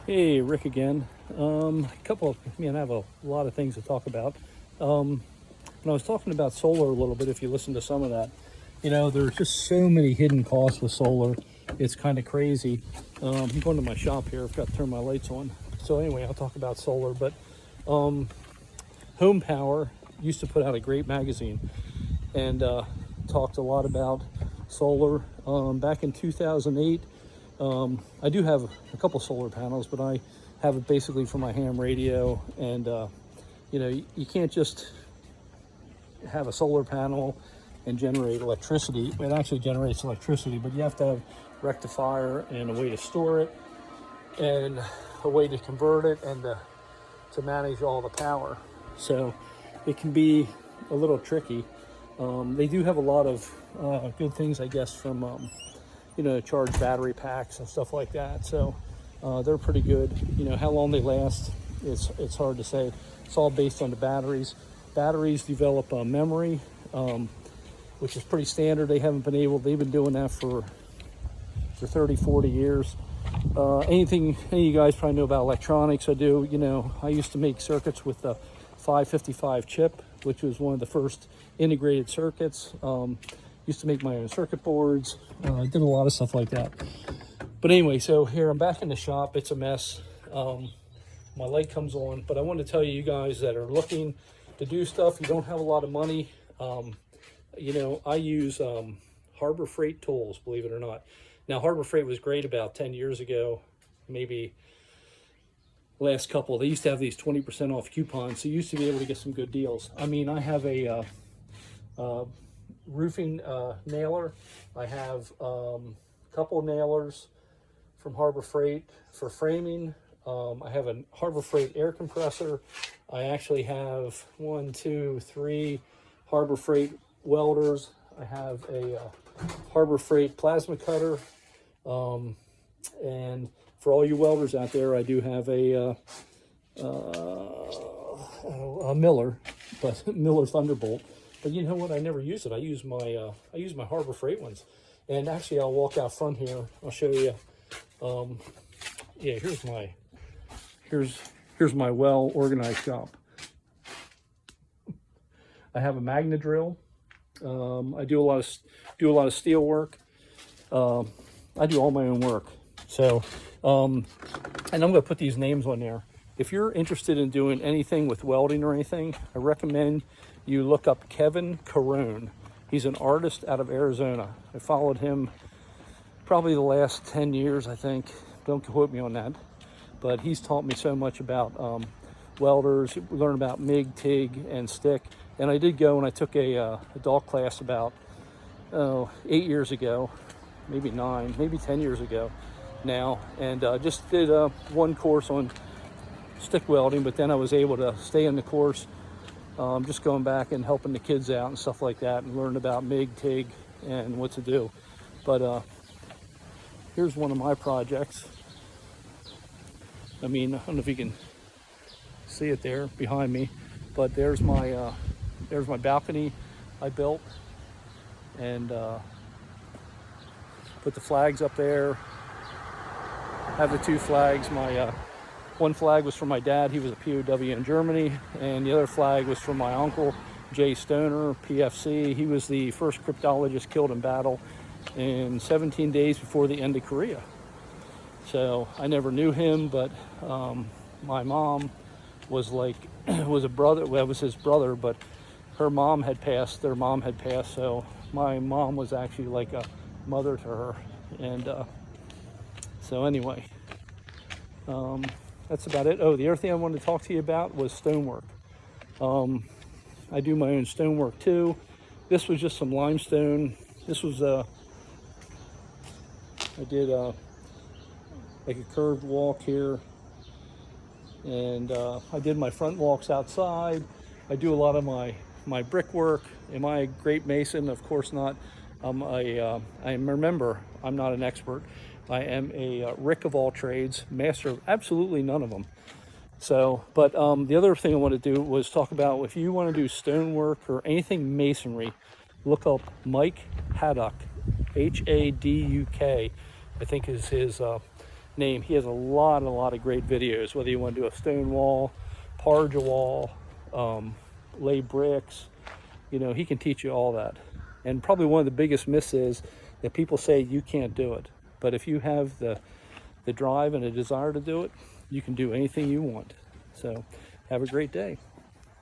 Hey, Rick again. Man, I have a lot of things to talk about. When I was talking about solar a little bit, if you listen to some of that, there's just so many hidden costs with solar. It's kind of crazy. I'm going to my shop here. I've got to turn my lights on. So anyway, I'll talk about solar. But Home Power used to put out a great magazine and talked a lot about solar. Back in 2008, I do have a couple solar panels, but I have it basically for my ham radio. And you can't just have a solar panel and generate electricity. It actually generates electricity, but you have to have rectifier and a way to store it and a way to convert it and to manage all the power. So it can be a little tricky. They do have a lot of good things, I guess, from charge battery packs and stuff like that. So they're pretty good. How long they last, it's hard to say. It's all based on the batteries. Batteries develop memory, which is pretty standard. They've been doing that for 30, 40 years. Any of you guys probably know about electronics. I do. I used to make circuits with the 555 chip, which was one of the first integrated circuits. Used to make my own circuit boards. I did a lot of stuff like that. But anyway, so here I'm back in the shop. It's a mess. My light comes on, but I want to tell you guys that are looking to do stuff, you don't have a lot of money. I use Harbor Freight tools, believe it or not. Now, Harbor Freight was great about 10 years ago, maybe last couple. They used to have these 20% off coupons, so you used to be able to get some good deals. I mean, I have a roofing nailer. I have a couple nailers from Harbor Freight for framing. I have a Harbor Freight air compressor. I actually have 1, 2, 3 Harbor Freight welders. I have a Harbor Freight plasma cutter. And for all you welders out there, I do have a Miller, but Miller Thunderbolt. But you know what? I never use it. I use my Harbor Freight ones. And actually, I'll walk out front here. I'll show you. Here's my well organized shop. I have a Magna drill. I do a lot of steel work. I do all my own work. So, and I'm going to put these names on there. If you're interested in doing anything with welding or anything, I recommend you look up Kevin Carone. He's an artist out of Arizona. I followed him probably the last 10 years, I think. Don't quote me on that. But he's taught me so much about welders, learn about MIG, TIG, and stick. And I did go and I took a adult class about 8 years ago, maybe 9, maybe 10 years ago now, and just did one course on stick welding, but then I was able to stay in the course, just going back and helping the kids out and stuff like that, and learn about MIG, TIG, and what to do. But here's one of my projects. I mean, I don't know if you can see it there behind me, but there's my balcony I built, and put the flags up there. Have the 2 flags. My one flag was from my dad. He was a POW in Germany, and the other flag was from my uncle, Jay Stoner, PFC. He was the first cryptologist killed in battle in 17 days before the end of Korea. So I never knew him, but my mom was a brother. Well, it was his brother, but their mom had passed, so my mom was actually like a mother to her. And so anyway, that's about it. Oh, the other thing I wanted to talk to you about was stonework. I do my own stonework too. This was just some limestone. This was I did like a curved walk here, and I did my front walks outside. I do a lot of my brickwork. Am I a great mason? Of course not. Remember, I'm not an expert. I am a Rick of all trades, master of absolutely none of them. So, but the other thing I want to do was talk about, if you want to do stonework or anything masonry, look up Mike Haddock, Haduk, I think is his name. He has a lot of great videos, whether you want to do a stone wall, parge a wall, lay bricks, you know, he can teach you all that. And probably one of the biggest myths is that people say you can't do it. But if you have the drive and a desire to do it, you can do anything you want. So have a great day.